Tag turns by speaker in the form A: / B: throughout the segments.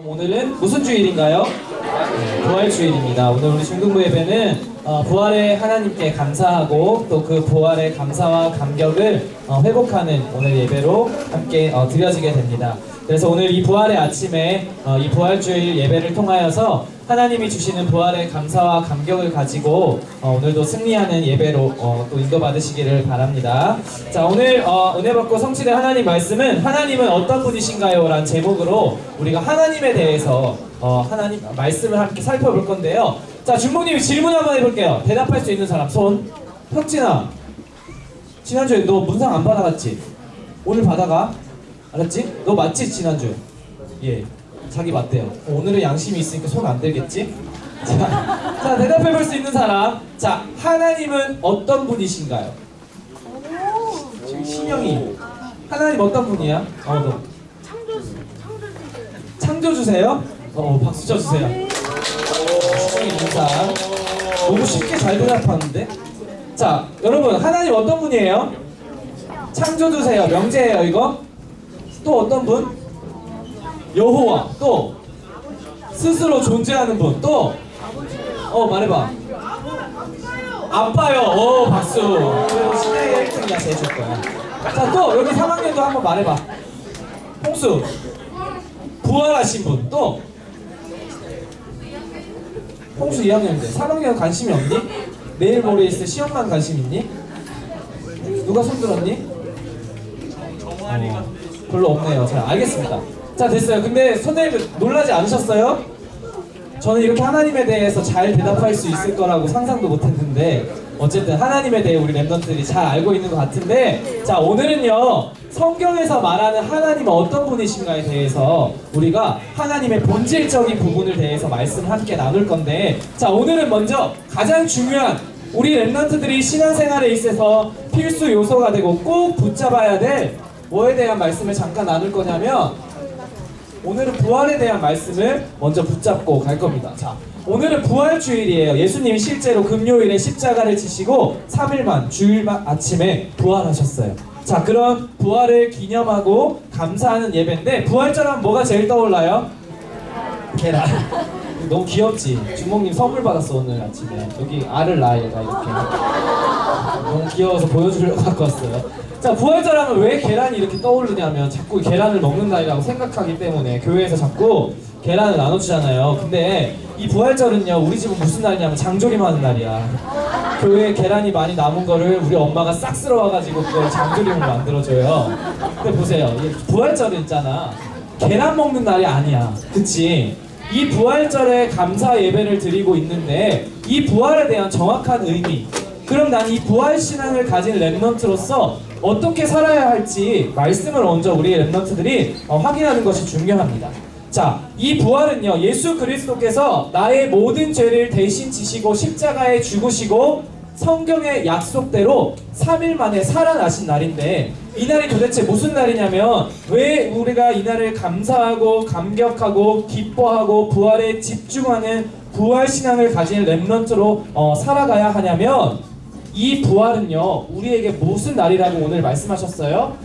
A: 오늘은 무슨 주일인가요? 부활 주일입니다. 오늘 우리 중등부 예배는 부활의 하나님께 감사하고 또 그 부활의 감사와 감격을 회복하는 오늘 예배로 함께 드려지게 됩니다. 그래서 오늘 이 부활의 아침에 이 부활주일 예배를 통하여서 하나님이 주시는 부활의 감사와 감격을 가지고 오늘도 승리하는 예배로 또 인도받으시기를 바랍니다. 자, 오늘 은혜 받고 성취된 하나님 말씀은 하나님은 어떤 분이신가요? 라는 제목으로 우리가 하나님에 대해서 하나님 말씀을 함께 살펴볼 건데요. 자, 준목님 질문 한번 해볼게요. 대답할 수 있는 사람 손. 혁진아, 지난주에 너 문상 안 받아갔지? 오늘 받아가? 알았지? 너 맞지? 지난주? 예, 자기 맞대요. 오늘은 양심이 있으니까 손 안 들겠지? 자, 대답해볼 수 있는 사람. 자, 하나님은 어떤 분이신가요? 지금 신영이 하나님 어떤 분이야? 너 창조주세요? 박수 쳐주세요. 신영이 인사 너무 쉽게 잘 대답하는데? 자, 여러분 하나님 어떤 분이에요? 창조주세요. 명제예요 이거? 또 어떤 분? 여호와. 또 스스로 존재하는 분. 또 말해봐. 아빠요. 박수. 그래도 신의 1등이야 해줄 거야. 자, 또 여기 3학년도 한번 말해봐. 홍수. 부활하신 분. 또 홍수 2학년인데 3학년 관심이 없니? 내일 모레 있을 시험만 관심 있니? 누가 손들었니? 별로 없네요. 자, 알겠습니다. 자, 됐어요. 근데 선생님 놀라지 않으셨어요? 저는 이렇게 하나님에 대해서 잘 대답할 수 있을 거라고 상상도 못했는데 어쨌든 하나님에 대해 우리 랩런트들이 잘 알고 있는 것 같은데, 자, 오늘은요 성경에서 말하는 하나님은 어떤 분이신가에 대해서 우리가 하나님의 본질적인 부분을 대해서 말씀 함께 나눌 건데, 자, 오늘은 먼저 가장 중요한 우리 랩런트들이 신앙생활에 있어서 필수 요소가 되고 꼭 붙잡아야 될 뭐에 대한 말씀을 잠깐 나눌 거냐면, 오늘은 부활에 대한 말씀을 먼저 붙잡고 갈 겁니다. 자, 오늘은 부활주일이에요. 예수님이 실제로 금요일에 십자가를 지시고 3일만 주일만 아침에 부활하셨어요. 자, 그런 부활을 기념하고 감사하는 예배인데, 부활절하면 뭐가 제일 떠올라요? 계란. 너무 귀엽지? 주목님 선물 받았어 오늘 아침에. 여기 알을 낳아 얘가 이렇게. 너무 귀여워서 보여주려고 갖고 왔어요. 자, 부활절하면 왜 계란이 이렇게 떠오르냐면 자꾸 계란을 먹는 날이라고 생각하기 때문에 교회에서 자꾸 계란을 나눠주잖아요. 근데 이 부활절은요, 우리 집은 무슨 날이냐면 장조림하는 날이야. 교회에 계란이 많이 남은 거를 우리 엄마가 싹 쓸어와가지고 그걸 장조림을 만들어줘요. 근데 보세요, 이 부활절은 있잖아, 계란 먹는 날이 아니야. 그치? 이 부활절에 감사 예배를 드리고 있는데 이 부활에 대한 정확한 의미, 그럼 난 이 부활 신앙을 가진 랩런트로서 어떻게 살아야 할지 말씀을 먼저 우리 랩런트들이 확인하는 것이 중요합니다. 자, 이 부활은요, 예수 그리스도께서 나의 모든 죄를 대신 지시고 십자가에 죽으시고 성경의 약속대로 3일 만에 살아나신 날인데, 이 날이 도대체 무슨 날이냐면, 왜 우리가 이 날을 감사하고 감격하고 기뻐하고 부활에 집중하는 부활 신앙을 가진 랩런트로 살아가야 하냐면, 이 부활은요 우리에게 무슨 날이라고 오늘 말씀하셨어요?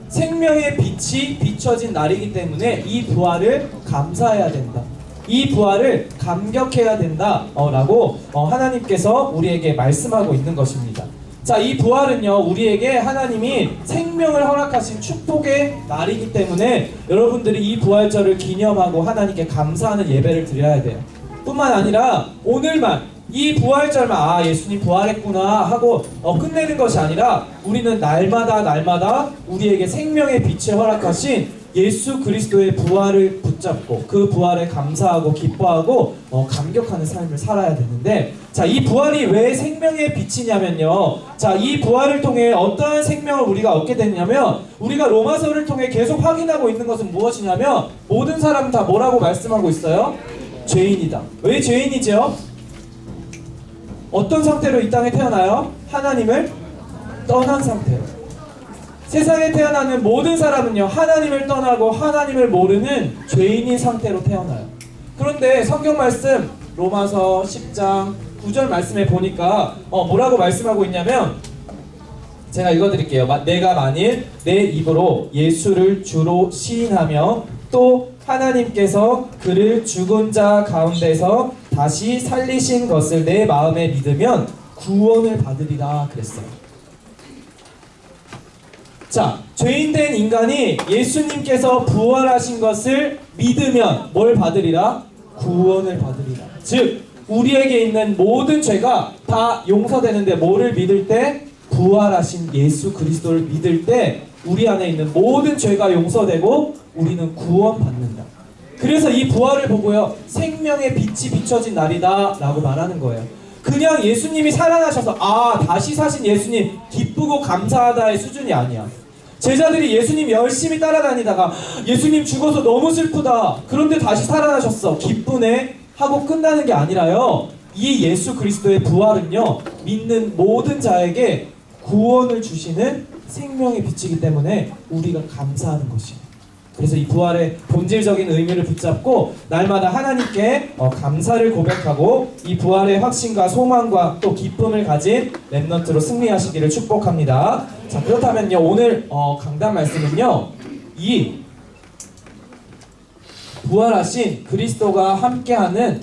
A: 생명의 빛이 비춰진 날이기 때문에 이 부활을 감사해야 된다, 이 부활을 감격해야 된다 라고 하나님께서 우리에게 말씀하고 있는 것입니다. 자, 이 부활은요 우리에게 하나님이 생명을 허락하신 축복의 날이기 때문에 여러분들이 이 부활절을 기념하고 하나님께 감사하는 예배를 드려야 돼요. 뿐만 아니라 오늘만 이 부활절만 예수님 부활했구나 하고 끝내는 것이 아니라, 우리는 날마다 우리에게 생명의 빛을 허락하신 예수 그리스도의 부활을 붙잡고 그 부활에 감사하고 기뻐하고 감격하는 삶을 살아야 되는데, 자, 이 부활이 왜 생명의 빛이냐면요, 자, 이 부활을 통해 어떠한 생명을 우리가 얻게 되냐면, 우리가 로마서를 통해 계속 확인하고 있는 것은 무엇이냐면, 모든 사람은 다 뭐라고 말씀하고 있어요? 죄인이다. 왜 죄인이죠? 어떤 상태로 이 땅에 태어나요? 하나님을 떠난 상태로. 세상에 태어나는 모든 사람은요 하나님을 떠나고 하나님을 모르는 죄인인 상태로 태어나요. 그런데 성경 말씀 로마서 10장 9절 말씀에 보니까 뭐라고 말씀하고 있냐면, 제가 읽어드릴게요. 내가 만일 내 입으로 예수를 주로 시인하며 또 하나님께서 그를 죽은 자 가운데서 다시 살리신 것을 내 마음에 믿으면 구원을 받으리라 그랬어요. 자, 죄인된 인간이 예수님께서 부활하신 것을 믿으면 뭘 받으리라? 구원을 받으리라. 즉 우리에게 있는 모든 죄가 다 용서되는데 뭐를 믿을 때? 부활하신 예수 그리스도를 믿을 때 우리 안에 있는 모든 죄가 용서되고 우리는 구원받는다. 그래서 이 부활을 보고요, 생명의 빛이 비춰진 날이다 라고 말하는 거예요. 그냥 예수님이 살아나셔서 다시 사신 예수님 기쁘고 감사하다의 수준이 아니야. 제자들이 예수님 열심히 따라다니다가 예수님 죽어서 너무 슬프다, 그런데 다시 살아나셨어, 기쁘네 하고 끝나는 게 아니라요, 이 예수 그리스도의 부활은요, 믿는 모든 자에게 구원을 주시는 생명의 빛이기 때문에 우리가 감사하는 것이에요. 그래서 이 부활의 본질적인 의미를 붙잡고 날마다 하나님께 감사를 고백하고 이 부활의 확신과 소망과 또 기쁨을 가진 렘넌트로 승리하시기를 축복합니다. 자, 그렇다면요, 오늘 강단 말씀은요, 이 부활하신 그리스도가 함께하는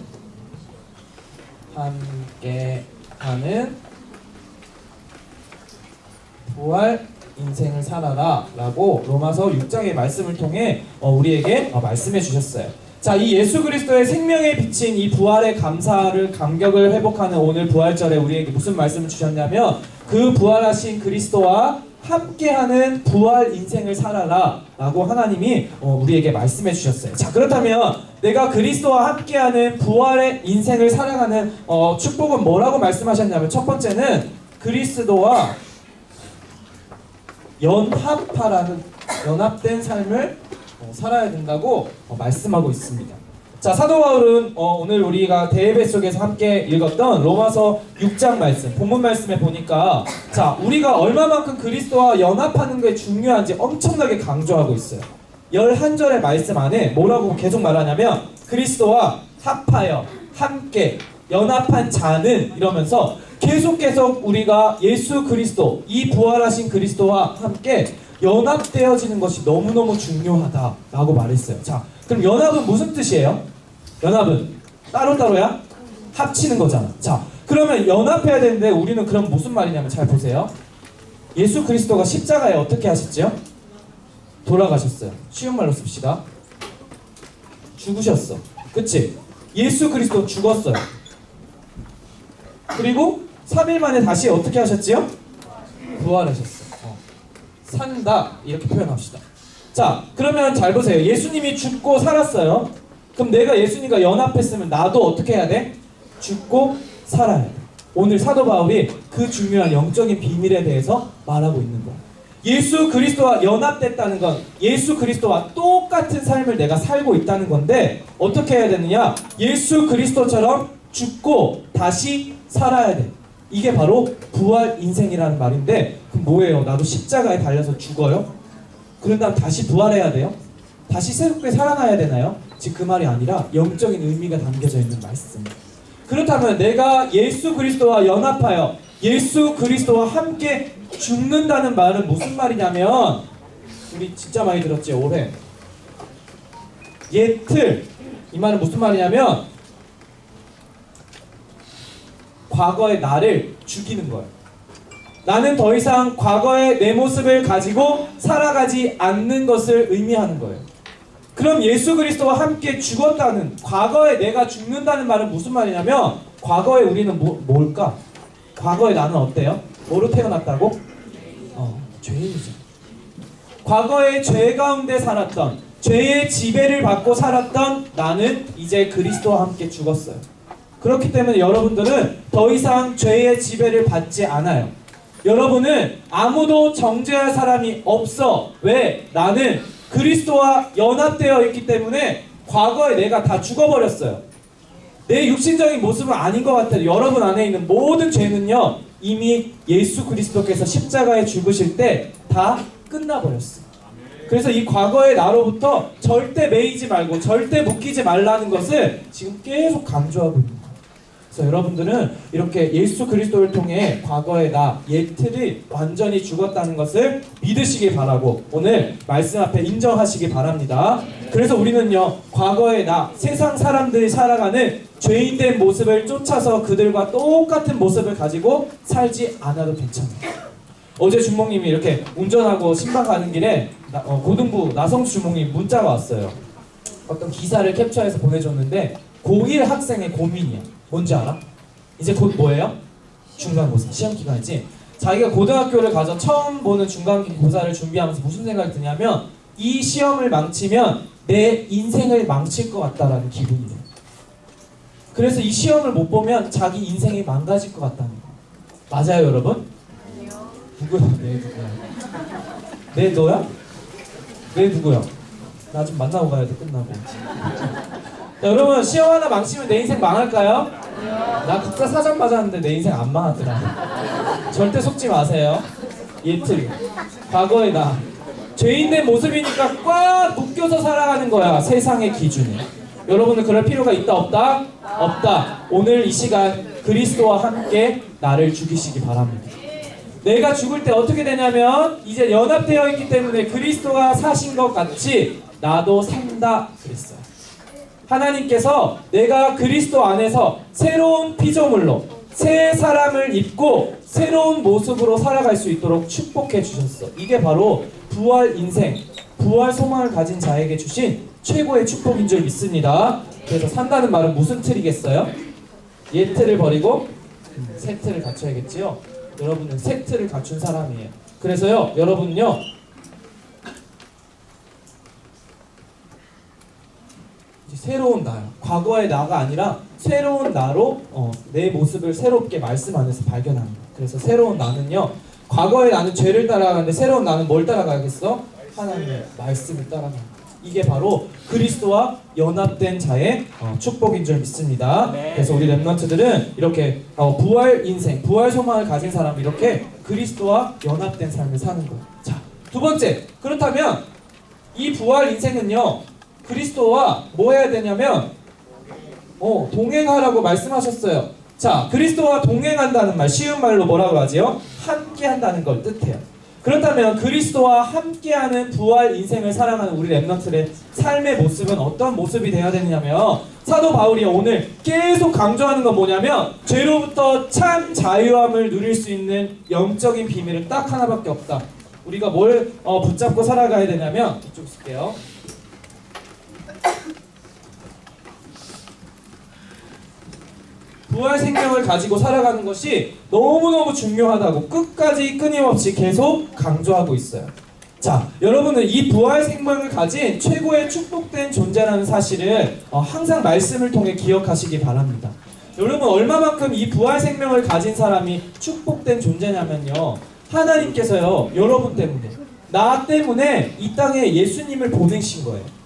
A: 부활 인생을 살아라 라고 로마서 6장의 말씀을 통해 우리에게 말씀해 주셨어요. 자, 이 예수 그리스도의 생명에 비친 이 부활의 감사를, 감격을 회복하는 오늘 부활절에 우리에게 무슨 말씀을 주셨냐면, 그 부활하신 그리스도와 함께하는 부활 인생을 살아라 라고 하나님이 우리에게 말씀해 주셨어요. 자, 그렇다면 내가 그리스도와 함께하는 부활의 인생을 살아가는 축복은 뭐라고 말씀하셨냐면, 첫 번째는 그리스도와 연합된 삶을 살아야 된다고 말씀하고 있습니다. 자, 사도 바울은 오늘 우리가 대예배 속에서 함께 읽었던 로마서 6장 말씀, 본문 말씀에 보니까 자, 우리가 얼마만큼 그리스도와 연합하는 게 중요한지 엄청나게 강조하고 있어요. 11절의 말씀 안에 뭐라고 계속 말하냐면, 그리스도와 합하여 함께 연합한 자는, 이러면서 계속 우리가 예수 그리스도, 이 부활하신 그리스도와 함께 연합되어지는 것이 너무너무 중요하다라고 말했어요. 자, 그럼 연합은 무슨 뜻이에요? 연합은 따로따로야? 합치는 거잖아. 자, 그러면 연합해야 되는데 우리는 그럼 무슨 말이냐면, 잘 보세요. 예수 그리스도가 십자가에 어떻게 하셨죠? 돌아가셨어요. 쉬운 말로 씁시다. 죽으셨어. 그치? 예수 그리스도 죽었어요. 그리고 3일 만에 다시 어떻게 하셨지요? 부활하셨어요. 산다, 이렇게 표현합시다. 자, 그러면 잘 보세요. 예수님이 죽고 살았어요. 그럼 내가 예수님과 연합했으면 나도 어떻게 해야 돼? 죽고 살아야 돼. 오늘 사도 바울이 그 중요한 영적인 비밀에 대해서 말하고 있는 거야. 예수 그리스도와 연합됐다는 건 예수 그리스도와 똑같은 삶을 내가 살고 있다는 건데, 어떻게 해야 되느냐? 예수 그리스도처럼 죽고 다시 살아야 돼. 이게 바로 부활 인생이라는 말인데, 그럼 뭐예요? 나도 십자가에 달려서 죽어요? 그런 다음 다시 부활해야 돼요? 다시 새롭게 살아나야 되나요? 즉 그 말이 아니라 영적인 의미가 담겨져 있는 말씀. 그렇다면 내가 예수 그리스도와 연합하여 예수 그리스도와 함께 죽는다는 말은 무슨 말이냐면, 우리 진짜 많이 들었지, 올해. 예틀. 이 말은 무슨 말이냐면, 과거의 나를 죽이는 거예요. 나는 더 이상 과거의 내 모습을 가지고 살아가지 않는 것을 의미하는 거예요. 그럼 예수 그리스도와 함께 죽었다는, 과거에 내가 죽는다는 말은 무슨 말이냐면, 과거에 우리는 뭘까? 과거에 나는 어때요? 뭐로 태어났다고? 죄인이죠. 과거에 죄 가운데 살았던, 죄의 지배를 받고 살았던 나는 이제 그리스도와 함께 죽었어요. 그렇기 때문에 여러분들은 더 이상 죄의 지배를 받지 않아요. 여러분은 아무도 정죄할 사람이 없어. 왜? 나는 그리스도와 연합되어 있기 때문에 과거에 내가 다 죽어버렸어요. 내 육신적인 모습은 아닌 것 같아요. 여러분 안에 있는 모든 죄는요, 이미 예수 그리스도께서 십자가에 죽으실 때 다 끝나버렸어요. 그래서 이 과거의 나로부터 절대 매이지 말고 절대 묶이지 말라는 것을 지금 계속 강조하고 있는 거예요. 그래서 여러분들은 이렇게 예수 그리스도를 통해 과거의 나, 예틀이 완전히 죽었다는 것을 믿으시기 바라고 오늘 말씀 앞에 인정하시기 바랍니다. 그래서 우리는요, 과거의 나, 세상 사람들이 살아가는 죄인된 모습을 쫓아서 그들과 똑같은 모습을 가지고 살지 않아도 괜찮아요. 어제 주목님이 이렇게 운전하고 신방 가는 길에 고등부 나성주 주목님 문자가 왔어요. 어떤 기사를 캡처해서 보내줬는데 고1 학생의 고민이야. 뭔지 알아? 이제 곧 뭐예요? 중간고사 시험 기간이지. 자기가 고등학교를 가서 처음 보는 중간고사를 준비하면서 무슨 생각이 드냐면 이 시험을 망치면 내 인생을 망칠 것 같다라는 기분이에요. 그래서 이 시험을 못 보면 자기 인생이 망가질 것 같다는 거예요. 맞아요, 여러분?
B: 아니요.
A: 누구야? 내 누구야? 내 너야? 내 누구야? 나 좀 만나고 가야 돼, 끝나고. 자, 여러분, 시험 하나 망치면 내 인생 망할까요? 나 국가 사전 맞았는데 내 인생 안 망하더라. 절대 속지 마세요. 예틀. 과거의 나. 죄인된 모습이니까 꽉 묶여서 살아가는 거야, 세상의 기준에. 여러분은 그럴 필요가 있다, 없다? 없다. 오늘 이 시간 그리스도와 함께 나를 죽이시기 바랍니다. 내가 죽을 때 어떻게 되냐면 이제 연합되어 있기 때문에 그리스도가 사신 것 같이 나도 산다 그랬어요. 하나님께서 내가 그리스도 안에서 새로운 피조물로 새 사람을 입고 새로운 모습으로 살아갈 수 있도록 축복해 주셨어. 이게 바로 부활 인생, 부활 소망을 가진 자에게 주신 최고의 축복인 줄 믿습니다. 그래서 산다는 말은 무슨 틀이겠어요? 예 틀을 버리고 새 틀을 갖춰야겠지요. 여러분은 새 틀을 갖춘 사람이에요. 그래서요, 여러분은요, 새로운 나요. 과거의 나가 아니라 새로운 나로 내 모습을 새롭게 말씀 안에서 발견합니다. 그래서 새로운 나는요, 과거의 나는 죄를 따라가는데 새로운 나는 뭘 따라가겠어? 하나님의 말씀을 따라갑니다. 이게 바로 그리스도와 연합된 자의 축복인 줄 믿습니다. 그래서 우리 렘넌트들은 이렇게 부활 인생, 부활 소망을 가진 사람, 이렇게 그리스도와 연합된 삶을 사는 거예요. 자, 두 번째, 그렇다면 이 부활 인생은요, 그리스도와 뭐 해야 되냐면 동행하라고 말씀하셨어요. 자, 그리스도와 동행한다는 말, 쉬운 말로 뭐라고 하지요? 함께 한다는 걸 뜻해요. 그렇다면 그리스도와 함께하는 부활 인생을 살아가는 우리 렘넌트의 삶의 모습은 어떤 모습이 되어야 되냐면, 사도 바울이 오늘 계속 강조하는 건 뭐냐면 죄로부터 참 자유함을 누릴 수 있는 영적인 비밀은 딱 하나밖에 없다. 우리가 뭘 붙잡고 살아가야 되냐면, 이쪽 쓸게요. 부활 생명을 가지고 살아가는 것이 너무너무 중요하다고 끝까지 끊임없이 계속 강조하고 있어요. 자, 여러분은 이 부활 생명을 가진 최고의 축복된 존재라는 사실을 항상 말씀을 통해 기억하시기 바랍니다. 여러분, 얼마만큼 이 부활 생명을 가진 사람이 축복된 존재냐면요, 하나님께서요, 여러분 때문에, 나 때문에 이 땅에 예수님을 보내신 거예요.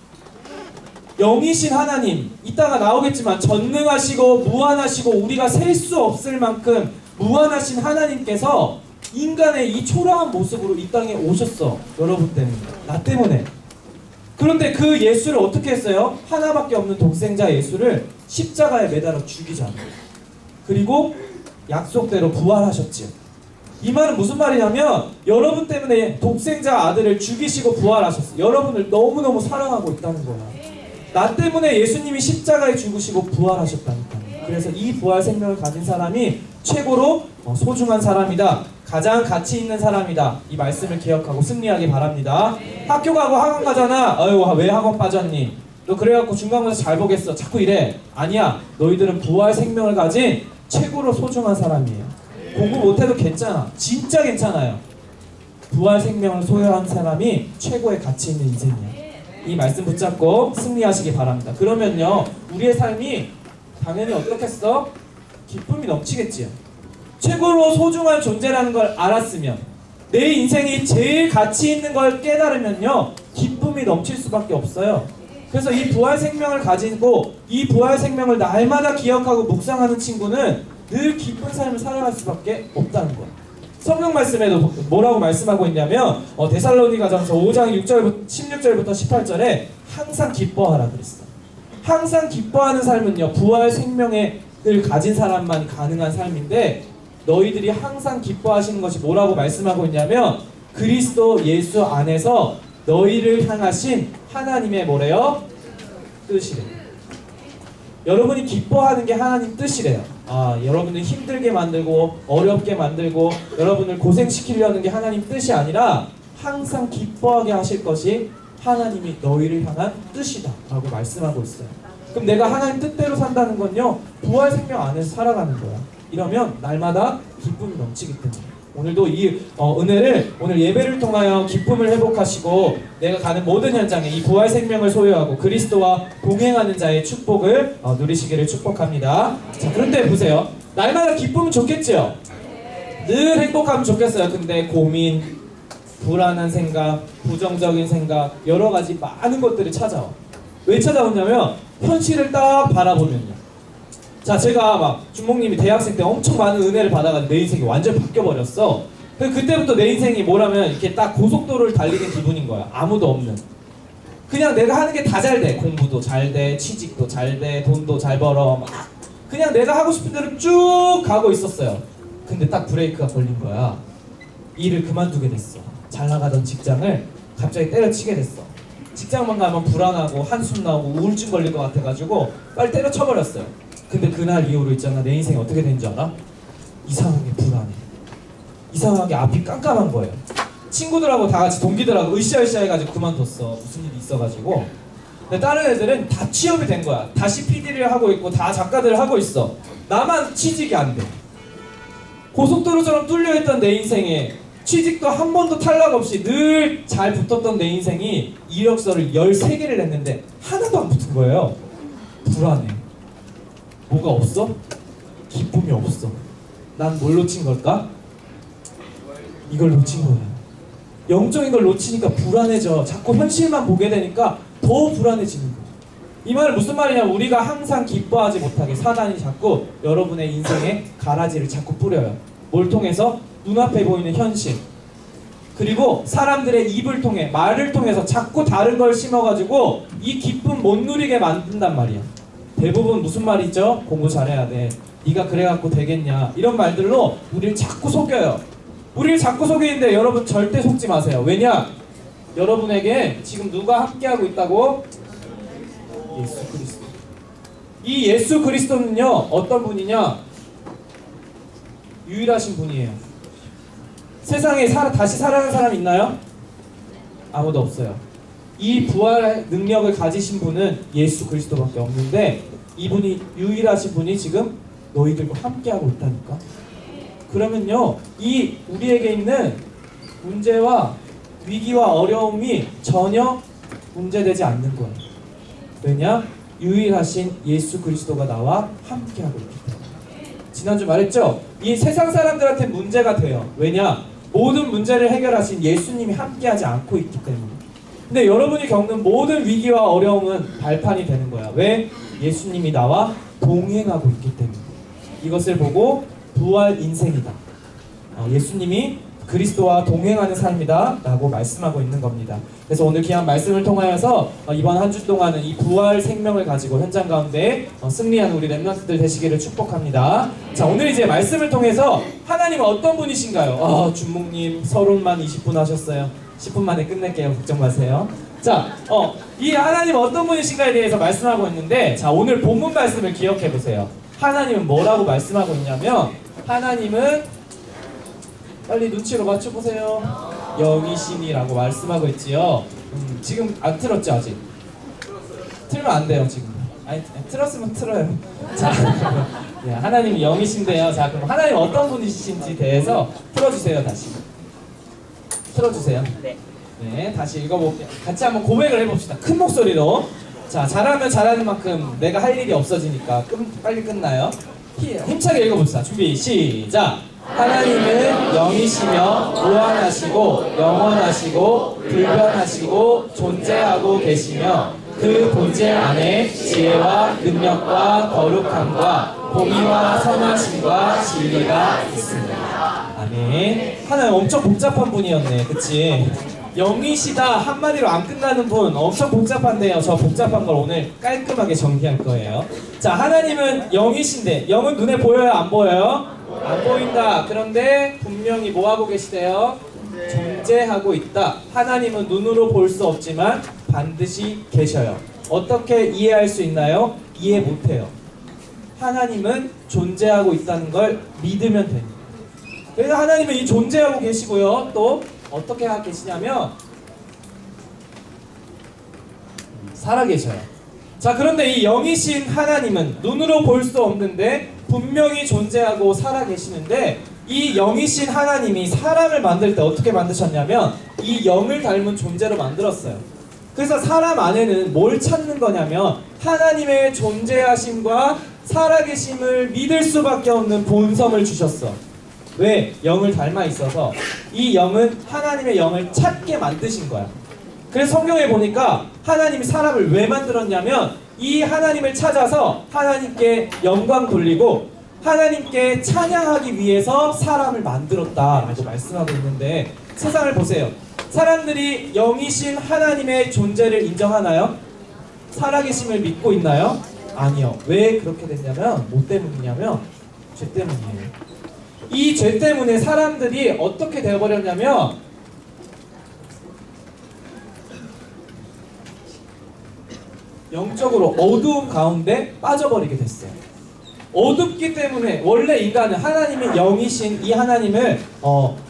A: 영이신 하나님, 이따가 나오겠지만 전능하시고 무한하시고 우리가 셀 수 없을 만큼 무한하신 하나님께서 인간의 이 초라한 모습으로 이 땅에 오셨어. 여러분 때문에, 나 때문에. 그런데 그 예수를 어떻게 했어요? 하나밖에 없는 독생자 예수를 십자가에 매달아 죽이잖아요. 그리고 약속대로 부활하셨지요. 이 말은 무슨 말이냐면 여러분 때문에 독생자 아들을 죽이시고 부활하셨어요. 여러분을 너무너무 사랑하고 있다는 거야. 나 때문에 예수님이 십자가에 죽으시고 부활하셨다니까요. 그래서 이 부활 생명을 가진 사람이 최고로 소중한 사람이다. 가장 가치 있는 사람이다. 이 말씀을 기억하고 승리하기 바랍니다. 학교 가고 학원 가잖아. 아유, 왜 학원 빠졌니? 너 그래갖고 중간고사 잘 보겠어. 자꾸 이래. 아니야. 너희들은 부활 생명을 가진 최고로 소중한 사람이에요. 공부 못해도 괜찮아. 진짜 괜찮아요. 부활 생명을 소유한 사람이 최고의 가치 있는 인생이에요. 이 말씀 붙잡고 승리하시기 바랍니다. 그러면요, 우리의 삶이 당연히 어떻겠어? 기쁨이 넘치겠지요. 최고로 소중한 존재라는 걸 알았으면, 내 인생이 제일 가치 있는 걸 깨달으면요, 기쁨이 넘칠 수밖에 없어요. 그래서 이 부활 생명을 가지고 이 부활 생명을 날마다 기억하고 묵상하는 친구는 늘 기쁜 삶을 살아갈 수밖에 없다는 거예요. 성경 말씀에도 뭐라고 말씀하고 있냐면 데살로니가전서 5장 16절부터 18절에 항상 기뻐하라 그랬어요. 항상 기뻐하는 삶은요, 부활 생명의 가진 사람만 가능한 삶인데 너희들이 항상 기뻐하시는 것이 뭐라고 말씀하고 있냐면 그리스도 예수 안에서 너희를 향하신 하나님의 뭐래요? 뜻이래요. 여러분이 기뻐하는 게 하나님 뜻이래요. 여러분을 힘들게 만들고 어렵게 만들고 여러분을 고생시키려는 게 하나님 뜻이 아니라 항상 기뻐하게 하실 것이 하나님이 너희를 향한 뜻이다 라고 말씀하고 있어요. 그럼 내가 하나님 뜻대로 산다는 건요 부활 생명 안에서 살아가는 거야. 이러면 날마다 기쁨이 넘치기 때문에 오늘도 이 은혜를 오늘 예배를 통하여 기쁨을 회복하시고 내가 가는 모든 현장에 이 부활 생명을 소유하고 그리스도와 동행하는 자의 축복을 누리시기를 축복합니다. 자, 그런데 보세요. 날마다 기쁨은 좋겠죠? 늘 행복하면 좋겠어요. 근데 고민, 불안한 생각, 부정적인 생각 여러 가지 많은 것들이 찾아와. 왜 찾아오냐면 현실을 딱 바라보면요. 자, 제가 막 준목님이 대학생 때 엄청 많은 은혜를 받아가지고 내 인생이 완전 바뀌어버렸어. 그때부터 내 인생이 뭐라면 이렇게 딱 고속도로를 달리는 기분인 거야. 아무도 없는. 그냥 내가 하는 게 다 잘 돼. 공부도 잘 돼, 취직도 잘 돼, 돈도 잘 벌어. 막 그냥 내가 하고 싶은 대로 쭉 가고 있었어요. 근데 딱 브레이크가 걸린 거야. 일을 그만두게 됐어. 잘 나가던 직장을 갑자기 때려치게 됐어. 직장만 가면 불안하고 한숨 나오고 우울증 걸릴 것 같아가지고 빨리 때려쳐버렸어요. 근데 그날 이후로 있잖아 내 인생이 어떻게 된 줄 알아? 이상하게 불안해. 이상하게 앞이 깜깜한 거예요. 친구들하고 다 같이 동기들하고 으쌰으쌰 해가지고 그만뒀어. 무슨 일이 있어가지고. 근데 다른 애들은 다 취업이 된 거야. 다시 PD를 하고 있고 다 작가들을 하고 있어. 나만 취직이 안 돼. 고속도로처럼 뚫려있던 내 인생에 취직도 한 번도 탈락 없이 늘 잘 붙었던 내 인생이 이력서를 13개를 냈는데 하나도 안 붙은 거예요. 불안해. 뭐가 없어? 기쁨이 없어. 난 뭘 놓친 걸까? 이걸 놓친 거야. 영적인 걸 놓치니까 불안해져. 자꾸 현실만 보게 되니까 더 불안해지는 거야. 이 말은 무슨 말이냐면 우리가 항상 기뻐하지 못하게 사단이 자꾸 여러분의 인생에 가라지를 자꾸 뿌려요. 뭘 통해서? 눈앞에 보이는 현실. 그리고 사람들의 입을 통해 말을 통해서 자꾸 다른 걸 심어가지고 이 기쁨 못 누리게 만든단 말이야. 대부분 무슨 말이죠? 공부 잘해야 돼. 네가 그래갖고 되겠냐. 이런 말들로 우리를 자꾸 속여요. 우리를 자꾸 속이는데 여러분 절대 속지 마세요. 왜냐? 여러분에게 지금 누가 함께하고 있다고? 예수 그리스도. 이 예수 그리스도는요 어떤 분이냐? 유일하신 분이에요. 세상에 다시 살아난 사람 있나요? 아무도 없어요. 이 부활 능력을 가지신 분은 예수 그리스도밖에 없는데 이분이 유일하신 분이 지금 너희들과 함께하고 있다니까. 그러면요 이 우리에게 있는 문제와 위기와 어려움이 전혀 문제되지 않는 거예요. 왜냐? 유일하신 예수 그리스도가 나와 함께하고 있기 때문에. 지난주 말했죠? 이 세상 사람들한테 문제가 돼요. 왜냐? 모든 문제를 해결하신 예수님이 함께하지 않고 있기 때문에. 근데 여러분이 겪는 모든 위기와 어려움은 발판이 되는 거야. 왜? 예수님이 나와 동행하고 있기 때문에. 이것을 보고 부활 인생이다. 예수님이 그리스도와 동행하는 삶이다 라고 말씀하고 있는 겁니다. 그래서 오늘 귀한 말씀을 통하여서 이번 한 주 동안은 이 부활 생명을 가지고 현장 가운데 승리하는 우리 렘넌트들 되시기를 축복합니다. 자, 오늘 이제 말씀을 통해서 하나님은 어떤 분이신가요? 준목님 서론만 20분 하셨어요. 10분 만에 끝낼게요. 걱정 마세요. 자, 이 하나님 어떤 분이신가에 대해서 말씀하고 있는데, 자, 오늘 본문 말씀을 기억해 보세요. 하나님은 뭐라고 말씀하고 있냐면, 하나님은 빨리 눈치로 맞춰보세요. 영이신이라고 말씀하고 있지요. 지금 안 틀었죠 아직? 틀면 안 돼요 지금. 아니 틀었으면 틀어요. 자, 네, 하나님이 영이신데요. 자, 그럼 하나님 어떤 분이신지 대해서 틀어주세요. 다시 틀어주세요. 네, 다시 읽어볼게요. 같이 한번 고백을 해봅시다. 큰 목소리로. 자, 잘하면 잘하는 만큼 내가 할 일이 없어지니까 빨리 끝나요. 힘차게 읽어봅시다. 준비 시작. 하나님은 영이시며 무한하시고 영원하시고 불변하시고 존재하고 계시며 그 본질 안에 지혜와 능력과 거룩함과 공의와 선하심과 진리가 있습니다. 아멘. 하나님 엄청 복잡한 분이었네. 그치? 영이시다 한마디로 안 끝나는 분 엄청 복잡한데요. 저 복잡한 걸 오늘 깔끔하게 정리할 거예요. 자, 하나님은 영이신데 영은 눈에 보여요? 안 보여요? 안 보인다. 그런데 분명히 뭐 하고 계시대요? 존재하고 있다. 하나님은 눈으로 볼 수 없지만 반드시 계셔요. 어떻게 이해할 수 있나요? 이해 못해요. 하나님은 존재하고 있다는 걸 믿으면 됩니다. 그래서 하나님은 이 존재하고 계시고요. 또 어떻게 하고 계시냐면 살아계셔요. 자, 그런데 이 영이신 하나님은 눈으로 볼 수 없는데 분명히 존재하고 살아계시는데 이 영이신 하나님이 사람을 만들 때 어떻게 만드셨냐면 이 영을 닮은 존재로 만들었어요. 그래서 사람 안에는 뭘 찾는 거냐면 하나님의 존재하심과 살아계심을 믿을 수밖에 없는 본성을 주셨어. 왜? 영을 닮아 있어서 이 영은 하나님의 영을 찾게 만드신 거야. 그래서 성경에 보니까 하나님이 사람을 왜 만들었냐면 이 하나님을 찾아서 하나님께 영광 돌리고 하나님께 찬양하기 위해서 사람을 만들었다라고 말씀하고 있는데 세상을 보세요. 사람들이 영이신 하나님의 존재를 인정하나요? 살아계심을 믿고 있나요? 아니요. 왜 그렇게 됐냐면 뭐 때문이냐면 죄 때문이에요. 이 죄 때문에 사람들이 어떻게 되어버렸냐면 영적으로 어두움 가운데 빠져버리게 됐어요. 어둡기 때문에 원래 인간은 하나님의 영이신 이 하나님을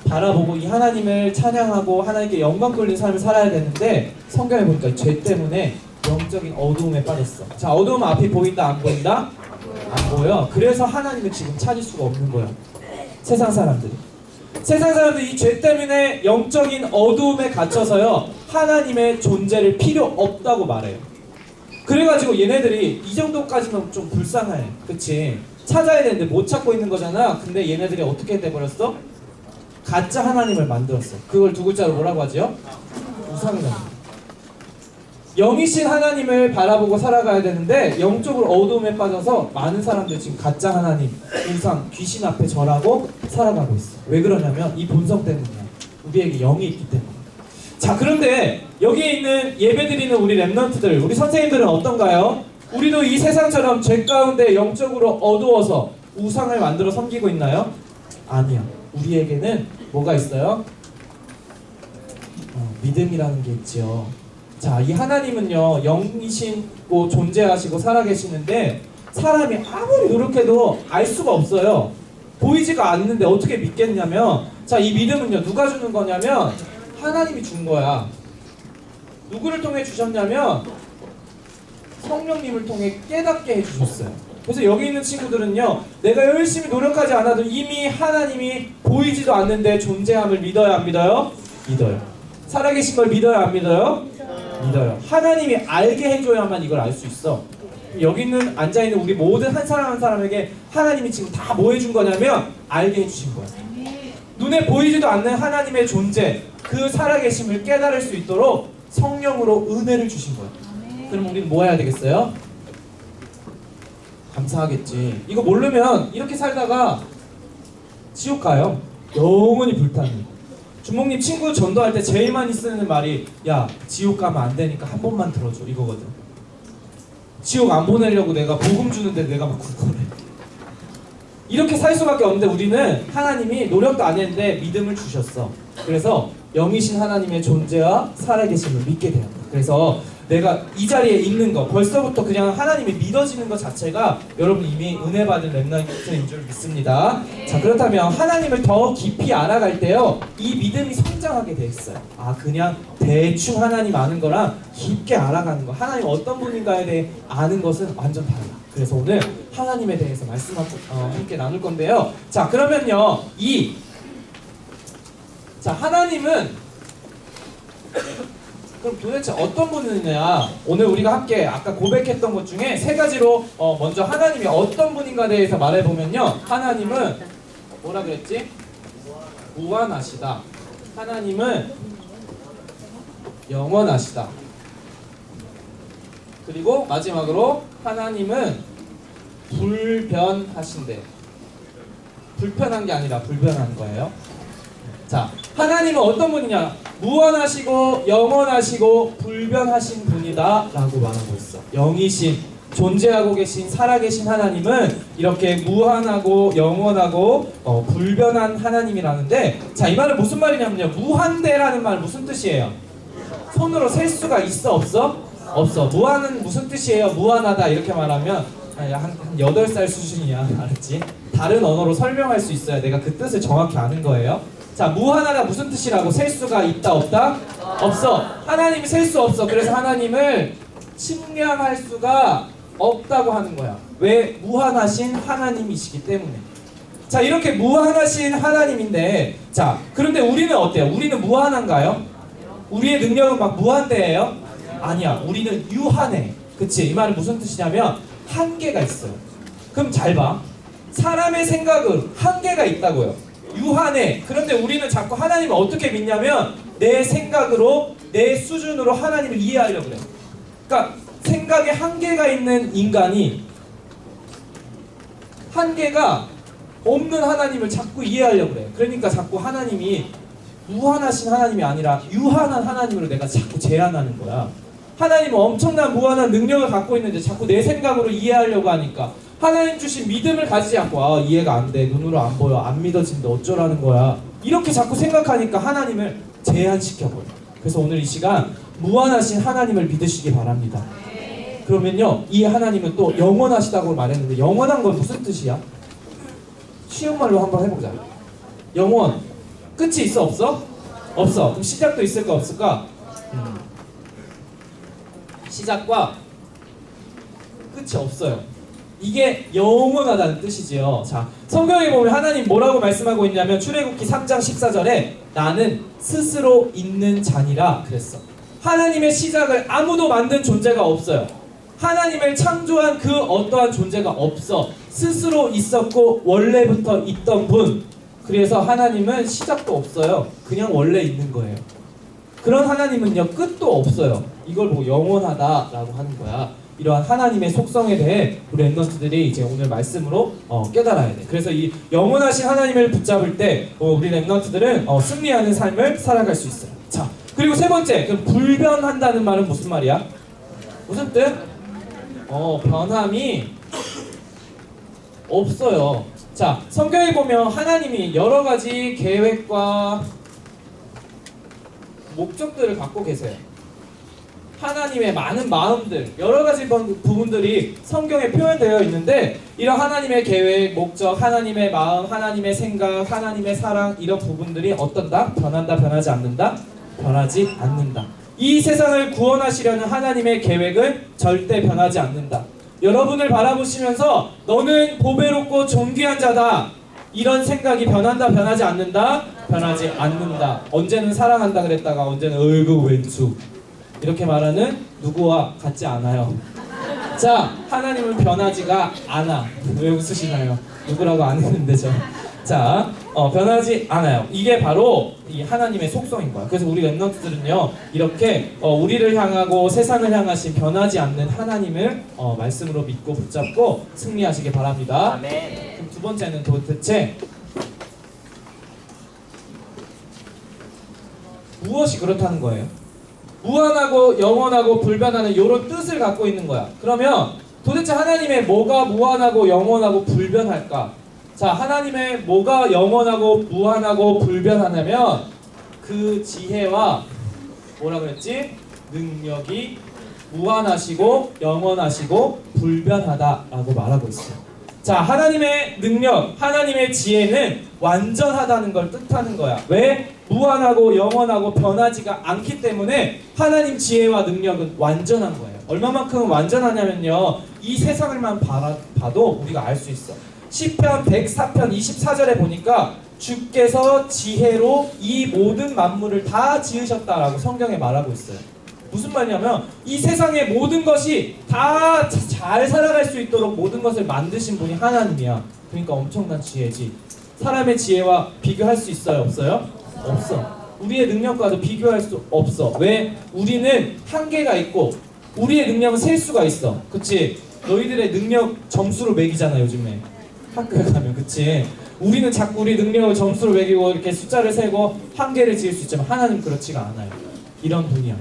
A: 바라보고 이 하나님을 찬양하고 하나님께 영광 돌리는 삶을 살아야 되는데 성경에 보니까 죄 때문에 영적인 어두움에 빠졌어. 자, 어두움 앞이 보인다 안 보인다? 안 보여. 그래서 하나님을 지금 찾을 수가 없는 거야. 세상 사람들이 이 죄 때문에 영적인 어두움에 갇혀서요 하나님의 존재를 필요 없다고 말해요. 그래가지고 얘네들이 이 정도까지는 좀 불쌍해. 그치? 찾아야 되는데 못 찾고 있는 거잖아. 근데 얘네들이 어떻게 돼버렸어? 가짜 하나님을 만들었어. 그걸 두 글자로 뭐라고 하지요? 우상이라고. 영이신 하나님을 바라보고 살아가야 되는데 영적으로 어두움에 빠져서 많은 사람들이 지금 가짜 하나님, 우상, 귀신 앞에 절하고 살아가고 있어. 왜 그러냐면 이 본성 때문이야. 우리에게 영이 있기 때문에. 자, 그런데 여기에 있는 예배드리는 우리 랩런트들, 우리 선생님들은 어떤가요? 우리도 이 세상처럼 죄 가운데 영적으로 어두워서 우상을 만들어 섬기고 있나요? 아니요. 우리에게는 뭐가 있어요? 믿음이라는 게 있지요. 자, 이 하나님은요 영이시고 존재하시고 살아계시는데 사람이 아무리 노력해도 알 수가 없어요. 보이지가 않는데 어떻게 믿겠냐면 자, 이 믿음은요 누가 주는 거냐면 하나님이 준 거야. 누구를 통해 주셨냐면 성령님을 통해 깨닫게 해주셨어요. 그래서 여기 있는 친구들은요 내가 열심히 노력하지 않아도 이미 하나님이 보이지도 않는데 존재함을 믿어요 안 믿어요? 믿어요. 살아계신 걸 믿어요 안 믿어요? 믿어요. 하나님이 알게 해줘야만 이걸 알 수 있어. 여기 있는 앉아있는 우리 모든 한 사람 한 사람에게 하나님이 지금 다 뭐 해준 거냐면 알게 해주신 거야. 눈에 보이지도 않는 하나님의 존재, 그 살아계심을 깨달을 수 있도록 성령으로 은혜를 주신 거야. 그럼 우리는 뭐 해야 되겠어요? 감사하겠지. 이거 모르면 이렇게 살다가 지옥 가요. 영원히 불타는. 주목님 친구 전도할 때 제일 많이 쓰는 말이 야, 지옥 가면 안 되니까 한 번만 들어줘 이거거든. 지옥 안 보내려고 내가 복음 주는데 내가 막 굴거려. 이렇게 살 수밖에 없는데 우리는 하나님이 노력도 안 했는데 믿음을 주셨어. 그래서 영이신 하나님의 존재와 살아계심을 믿게 되었다. 그래서 내가 이 자리에 있는 거 벌써부터 그냥 하나님이 믿어지는 것 자체가 여러분 이미 은혜 받은 렘넌트인 줄 믿습니다. 자, 그렇다면 하나님을 더 깊이 알아갈 때요 이 믿음이 성장하게 돼 있어요. 아, 그냥 대충 하나님 아는 거랑 깊게 알아가는 거, 하나님 어떤 분인가에 대해 아는 것은 완전 달라. 그래서 오늘 하나님에 대해서 말씀하고 함께 나눌 건데요. 자, 그러면요 자, 하나님은 그럼 도대체 어떤 분이냐? 오늘 우리가 함께 아까 고백했던 것 중에 세 가지로 먼저 하나님이 어떤 분인가에 대해서 말해보면요 하나님은 뭐라 그랬지? 무한하시다. 하나님은 영원하시다. 그리고 마지막으로 하나님은 불변하신대. 불편한 게 아니라 불변한 거예요. 자, 하나님은 어떤 분이냐? 무한하시고 영원하시고 불변하신 분이다 라고 말하고 있어. 영이신, 존재하고 계신, 살아계신 하나님은 이렇게 무한하고 영원하고 불변한 하나님이라는데, 자, 이 말은 무슨 말이냐면요, 무한대라는 말 무슨 뜻이에요? 손으로 셀 수가 있어 없어? 없어. 무한은 무슨 뜻이에요? 무한하다 이렇게 말하면 한 8살 수준이야. 알았지? 다른 언어로 설명할 수 있어야 내가 그 뜻을 정확히 아는 거예요. 자, 무한하다 무슨 뜻이라고? 셀 수가 있다 없다? 없어. 하나님이 셀 수 없어. 그래서 하나님을 측량할 수가 없다고 하는 거야. 왜? 무한하신 하나님이시기 때문에. 자, 이렇게 무한하신 하나님인데, 자, 그런데 우리는 어때요? 우리는 무한한가요? 우리의 능력은 막 무한대예요? 아니야. 우리는 유한해. 그치? 이 말은 무슨 뜻이냐면 한계가 있어요. 그럼 잘 봐. 사람의 생각은 한계가 있다고요. 유한해. 그런데 우리는 자꾸 하나님을 어떻게 믿냐면 내 생각으로, 내 수준으로 하나님을 이해하려고 그래. 그러니까 생각에 한계가 있는 인간이 한계가 없는 하나님을 자꾸 이해하려고 그래. 그러니까 자꾸 하나님이 무한하신 하나님이 아니라 유한한 하나님으로 내가 자꾸 제한하는 거야. 하나님은 엄청난 무한한 능력을 갖고 있는데 자꾸 내 생각으로 이해하려고 하니까 하나님 주신 믿음을 가지지 않고 이해가 안 돼, 눈으로 안 보여, 안 믿어진다, 어쩌라는 거야, 이렇게 자꾸 생각하니까 하나님을 제한시켜버려. 그래서 오늘 이 시간 무한하신 하나님을 믿으시기 바랍니다. 그러면요, 이 하나님은 또 영원하시다고 말했는데 영원한 건 무슨 뜻이야? 쉬운 말로 한번 해보자. 영원, 끝이 있어 없어? 없어. 그럼 시작도 있을까 없을까? 시작과 끝이 없어요. 이게 영원하다는 뜻이지요. 자, 성경에 보면 하나님 뭐라고 말씀하고 있냐면 출애굽기 3장 14절에 나는 스스로 있는 자니라 그랬어. 하나님의 시작을 아무도 만든 존재가 없어요. 하나님을 창조한 그 어떠한 존재가 없어. 스스로 있었고 원래부터 있던 분. 그래서 하나님은 시작도 없어요. 그냥 원래 있는 거예요. 그런 하나님은요, 끝도 없어요. 이걸 보고 영원하다라고 하는 거야. 이러한 하나님의 속성에 대해 우리 랩런트들이 이제 오늘 말씀으로 깨달아야 돼. 그래서 이 영원하신 하나님을 붙잡을 때 우리 랩런트들은 승리하는 삶을 살아갈 수 있어요. 자, 그리고 세 번째, 그 불변한다는 말은 무슨 말이야? 무슨 뜻? 변함이 없어요. 자, 성경에 보면 하나님이 여러 가지 계획과 목적들을 갖고 계세요. 하나님의 많은 마음들, 여러 가지 부분들이 성경에 표현되어 있는데 이런 하나님의 계획, 목적, 하나님의 마음, 하나님의 생각, 하나님의 사랑, 이런 부분들이 어떤다? 변한다, 변하지 않는다? 변하지 않는다. 이 세상을 구원하시려는 하나님의 계획은 절대 변하지 않는다. 여러분을 바라보시면서 너는 보배롭고 존귀한 자다, 이런 생각이 변한다, 변하지 않는다? 변하지 않는다. 언제는 사랑한다 그랬다가 언제는 얼굴 왼수, 이렇게 말하는 누구와 같지 않아요. 자, 하나님은 변하지가 않아. 왜 웃으시나요? 누구라고 안 했는데 저. 자, 변하지 않아요. 이게 바로 이 하나님의 속성인 거야. 그래서 우리 랩런트들은요, 이렇게 우리를 향하고 세상을 향하신 변하지 않는 하나님을 말씀으로 믿고 붙잡고 승리하시기 바랍니다.
B: 아멘.
A: 그럼 두 번째는 도대체 무엇이 그렇다는 거예요? 무한하고 영원하고 불변하는 이런 뜻을 갖고 있는 거야. 그러면 도대체 하나님의 뭐가 무한하고 영원하고 불변할까? 자, 하나님의 뭐가 영원하고 무한하고 불변하냐면 그 지혜와 뭐라 그랬지? 능력이 무한하시고 영원하시고 불변하다라고 말하고 있어요. 자, 하나님의 능력, 하나님의 지혜는 완전하다는 걸 뜻하는 거야. 왜? 무한하고 영원하고 변하지가 않기 때문에 하나님 지혜와 능력은 완전한 거예요. 얼마만큼 완전하냐면요, 이 세상을만 봐도 우리가 알 수 있어. 시편 104편 24절에 보니까 주께서 지혜로 이 모든 만물을 다 지으셨다라고 성경에 말하고 있어요. 무슨 말이냐면 이 세상의 모든 것이 다 잘 살아갈 수 있도록 모든 것을 만드신 분이 하나님이야. 그러니까 엄청난 지혜지. 사람의 지혜와 비교할 수 있어요? 없어요? 없어. 우리의 능력과도 비교할 수 없어. 왜? 우리는 한계가 있고 우리의 능력은 셀 수가 있어. 그치? 너희들의 능력 점수로 매기잖아 요즘에. 학교에 가면. 그치? 우리는 자꾸 우리 능력을 점수를 매기고 이렇게 숫자를 세고 한계를 지을 수 있지만 하나님 그렇지가 않아요. 이런 분이야.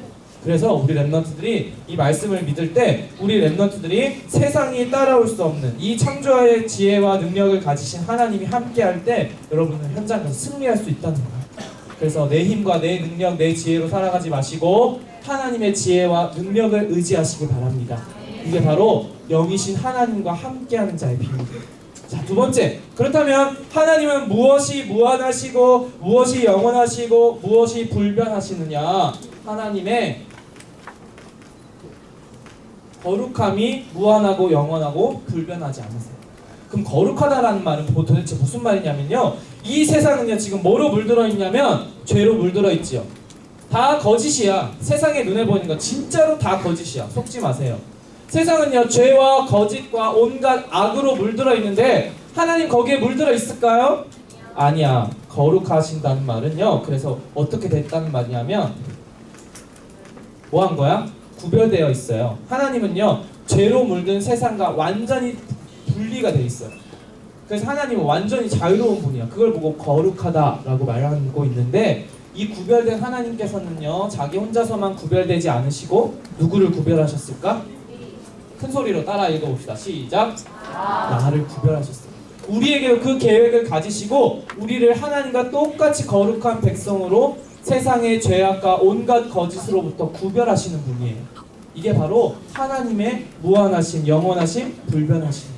A: 그래서 우리 랩런트들이 이 말씀을 믿을 때 우리 랩런트들이 세상이 따라올 수 없는 이 창조의 지혜와 능력을 가지신 하나님이 함께할 때 여러분은 현장에서 승리할 수 있다는 거예요. 그래서 내 힘과 내 능력, 내 지혜로 살아가지 마시고 하나님의 지혜와 능력을 의지하시기 바랍니다. 이게 바로 영이신 하나님과 함께하는 자의 비밀이에요. 자, 두 번째. 그렇다면 하나님은 무엇이 무한하시고 무엇이 영원하시고 무엇이 불변하시느냐? 하나님의 거룩함이 무한하고 영원하고 불변하지 않으세요. 그럼 거룩하다라는 말은 도대체 무슨 말이냐면요, 이 세상은요 지금 뭐로 물들어 있냐면 죄로 물들어 있지요. 다 거짓이야. 세상의 눈에 보이는 거 진짜로 다 거짓이야. 속지 마세요. 세상은요 죄와 거짓과 온갖 악으로 물들어 있는데 하나님 거기에 물들어 있을까요? 아니야. 거룩하신다는 말은요, 그래서 어떻게 됐다는 말이냐면 뭐 한 거야? 구별되어 있어요. 하나님은요 죄로 물든 세상과 완전히 분리가 돼 있어요. 그래서 하나님은 완전히 자유로운 분이야. 그걸 보고 거룩하다라고 말하고 있는데, 이 구별된 하나님께서는요 자기 혼자서만 구별되지 않으시고 누구를 구별하셨을까? 큰 소리로 따라 읽어봅시다. 시작. 나를 구별하셨어요. 우리에게 그 계획을 가지시고 우리를 하나님과 똑같이 거룩한 백성으로 세상의 죄악과 온갖 거짓으로부터 구별하시는 분이에요. 이게 바로 하나님의 무한하심, 영원하심, 불변하심.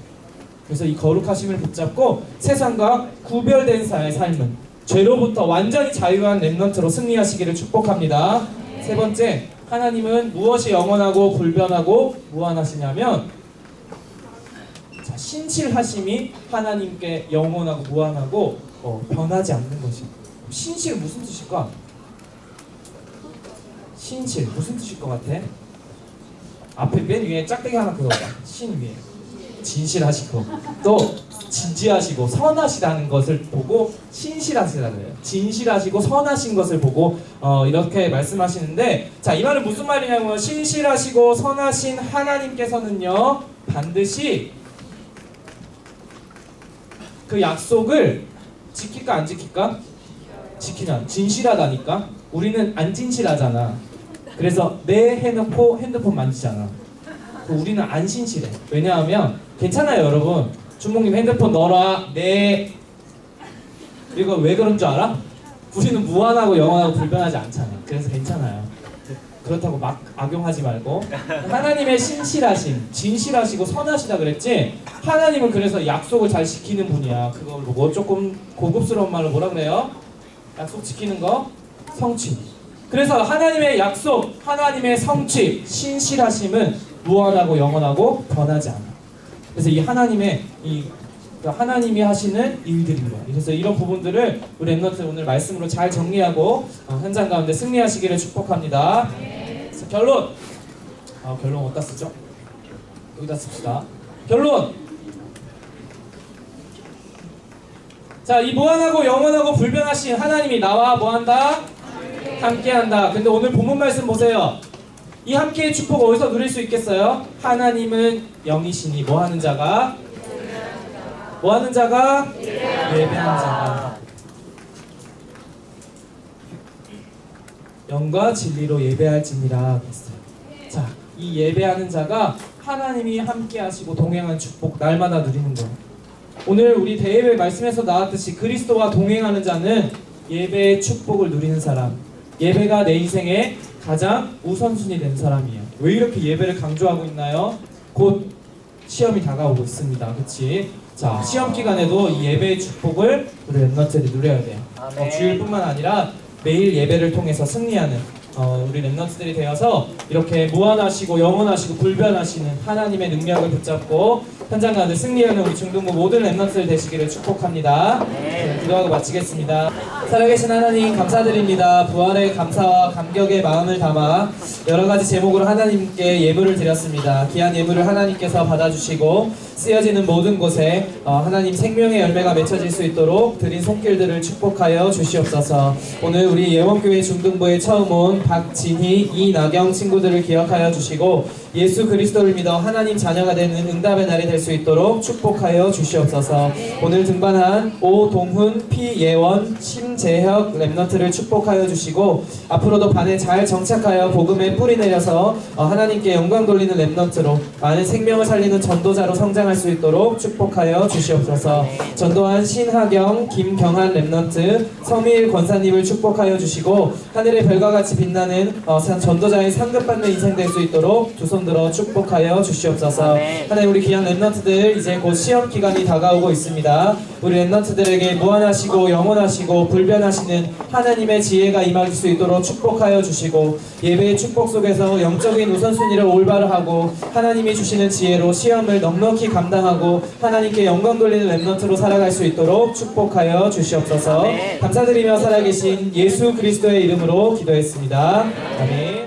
A: 그래서 이 거룩하심을 붙잡고 세상과 구별된 자의 삶은 죄로부터 완전히 자유한 렘넌트로 승리하시기를 축복합니다. 세 번째, 하나님은 무엇이 영원하고 불변하고 무한하시냐면, 자, 신실하심이 하나님께 영원하고 무한하고 변하지 않는 것이에요. 신실 무슨 뜻일까? 신실 무슨 뜻일 것 같아? 앞에 맨 위에 짝대기 하나 그려봐. 신 위에 진실하시고 또 진지하시고 선하시다는 것을 보고 신실하시다는 거예요. 진실하시고 선하신 것을 보고 이렇게 말씀하시는데, 자, 이 말은 무슨 말이냐면 신실하시고 선하신 하나님께서는요 반드시 그 약속을 지킬까 안 지킬까? 지키냐. 진실하다니까. 우리는 안 진실하잖아. 그래서 내 해놓고 핸드폰 만지잖아. 우리는 안 신실해. 왜냐하면 괜찮아요 여러분. 준봉님 핸드폰 넣어라. 네. 이거 왜 그런 줄 알아? 우리는 무한하고 영원하고 불변하지 않잖아. 그래서 괜찮아요. 그렇다고 막 악용하지 말고. 하나님의 신실하심, 진실하시고 선하시다 그랬지? 하나님은 그래서 약속을 잘 지키는 분이야. 그걸 보고 조금 고급스러운 말로 뭐라 그래요? 약속 지키는 거? 성취. 그래서 하나님의 약속, 하나님의 성취, 신실하심은 무한하고 영원하고 변하지 않아. 그래서 이 하나님의 하나님이 하시는 일들인 거야. 그래서 이런 부분들을 우리 랩런트 오늘 말씀으로 잘 정리하고 현장 가운데 승리하시기를 축복합니다. 그래서 결론. 결론 어디다 쓰죠? 여기다 씁시다. 결론. 자, 이 무한하고 영원하고 불변하신 하나님이 나와 뭐한다? 함께한다. 근데 오늘 본문 말씀 보세요. 이 함께의 축복 어디서 누릴 수 있겠어요? 하나님은 영이시니 뭐하는 자가? 뭐하는 자가? 예배하는 자가. 영과 진리로 예배할지니라 했어요. 자, 이 예배하는 자가 하나님이 함께하시고 동행한 축복 날마다 누리는 거예요. 오늘 우리 대예배 말씀에서 나왔듯이 그리스도와 동행하는 자는 예배의 축복을 누리는 사람, 예배가 내 인생의 가장 우선순위 된 사람이에요. 왜 이렇게 예배를 강조하고 있나요? 곧 시험이 다가오고 있습니다. 그치? 자, 시험 기간에도 이 예배의 축복을 우리 랩런트들이 누려야 돼요. 주일뿐만 아니라 매일 예배를 통해서 승리하는 우리 랩런트들이 되어서 이렇게 무한하시고 영원하시고 불변하시는 하나님의 능력을 붙잡고 현장 가운데 승리하는 우리 중등부 모든 랩런트들 되시기를 축복합니다. 기도하고 마치겠습니다. 살아계신 하나님 감사드립니다. 부활의 감사와 감격의 마음을 담아 여러가지 제목으로 하나님께 예물을 드렸습니다. 귀한 예물을 하나님께서 받아주시고 쓰여지는 모든 곳에 하나님 생명의 열매가 맺혀질 수 있도록 드린 손길들을 축복하여 주시옵소서. 오늘 우리 예원교회 중등부에 처음 온 박진희, 이나경 친구들을 기억하여 주시고 예수 그리스도를 믿어 하나님 자녀가 되는 응답의 날이 될 수 있도록 축복하여 주시옵소서. 오늘 등반한 오동훈, 피예원, 심재혁 랩넌트를 축복하여 주시고 앞으로도 반에 잘 정착하여 복음의 뿌리 내려서 하나님께 영광 돌리는 랩넌트로 많은 생명을 살리는 전도자로 성장할 수 있도록 축복하여 주시옵소서. 전도한 신하경, 김경한 랩넌트, 서미일 권사님을 축복하여 주시고 하늘의 별과 같이 빛나는 전도자의 상급받는 인생 될 수 있도록 두 손 들어 축복하여 주시옵소서. 하나님, 우리 귀한 랩넌트들 이제 곧 시험 기간이 다가오고 있습니다. 우리 랩넌트들에게 무한하시고 영원하시고 불변하시는 하나님의 지혜가 임할 수 있도록 축복하여 주시고 예배의 축복 속에서 영적인 우선순위를 올바로 하고 하나님이 주시는 지혜로 시험을 넉넉히 감당하고 하나님께 영광 돌리는 랩넌트로 살아갈 수 있도록 축복하여 주시옵소서. 감사드리며 살아계신 예수 그리스도의 이름으로 기도했습니다. 아멘.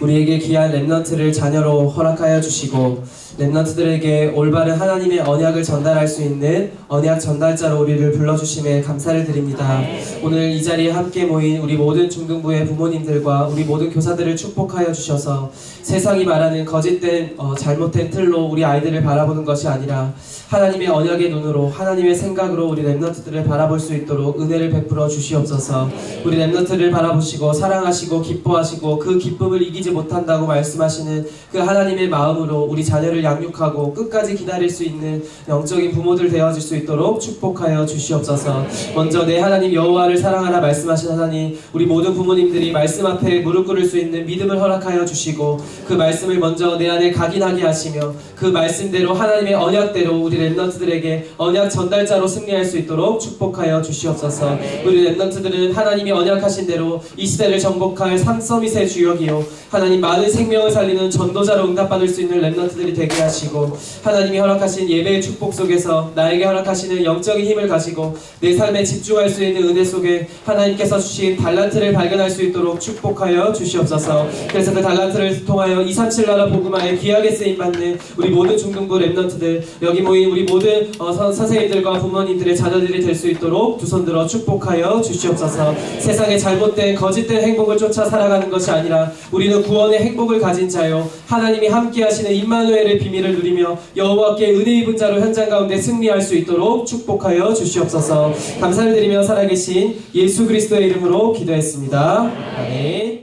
B: 우리에게 귀한 렘넌트를 자녀로 허락하여 주시고 렘넌트들에게 올바른 하나님의 언약을 전달할 수 있는 언약 전달자로 우리를 불러주심에 감사를 드립니다. 오늘 이 자리에 함께 모인 우리 모든 중등부의 부모님들과 우리 모든 교사들을 축복하여 주셔서 세상이 말하는 거짓된 잘못된 틀로 우리 아이들을 바라보는 것이 아니라 하나님의 언약의 눈으로 하나님의 생각으로 우리 렘넌트들을 바라볼 수 있도록 은혜를 베풀어 주시옵소서. 우리 렘넌트를 바라보시고 사랑하시고 기뻐하시고 그 기쁨을 이기지 못한다고 말씀하시는 그 하나님의 마음으로 우리 자녀를 양육하고 끝까지 기다릴 수 있는 영적인 부모들 되어질 수 있도록 축복하여 주시옵소서. 먼저 내 하나님 여호와를 사랑하라 말씀하신 하나님, 우리 모든 부모님들이 말씀 앞에 무릎 꿇을 수 있는 믿음을 허락하여 주시고 그 말씀을 먼저 내 안에 각인하게 하시며 그 말씀대로 하나님의 언약대로 우리 렘넌트들에게 언약 전달자로 승리할 수 있도록 축복하여 주시옵소서. 우리 렘넌트들은 하나님이 언약하신 대로 이 시대를 정복할 삼서밋의 주역이요 하나님 많은 생명을 살리는 전도자로 응답받을 수 있는 렘넌트들이 되게 하시고 하나님이 허락하신 예배의 축복 속에서 나에게 허락하시는 영적인 힘을 가지고 내 삶에 집중할 수 있는 은혜 속에 하나님께서 주신 달란트를 발견할 수 있도록 축복하여 주시옵소서. 그래서 그 달란트를 통하여 237 나라 복음화에 귀하게 쓰임받는 우리 모든 중등부 렘넌트들, 여기 모인 우리 모든 선생님들과 부모님들의 자녀들이 될 수 있도록 두 손 들어 축복하여 주시옵소서. 세상의 잘못된 거짓된 행복을 쫓아 살아가는 것이 아니라 우리는 구원의 행복을 가진 자요 하나님이 함께 하시는 임마누엘의 비밀을 누리며 여호와께 은혜 입은 자로 현장 가운데 승리할 수 있도록 축복하여 주시옵소서. 감사를 드리며 살아계신 예수 그리스도의 이름으로 기도했습니다. 아멘.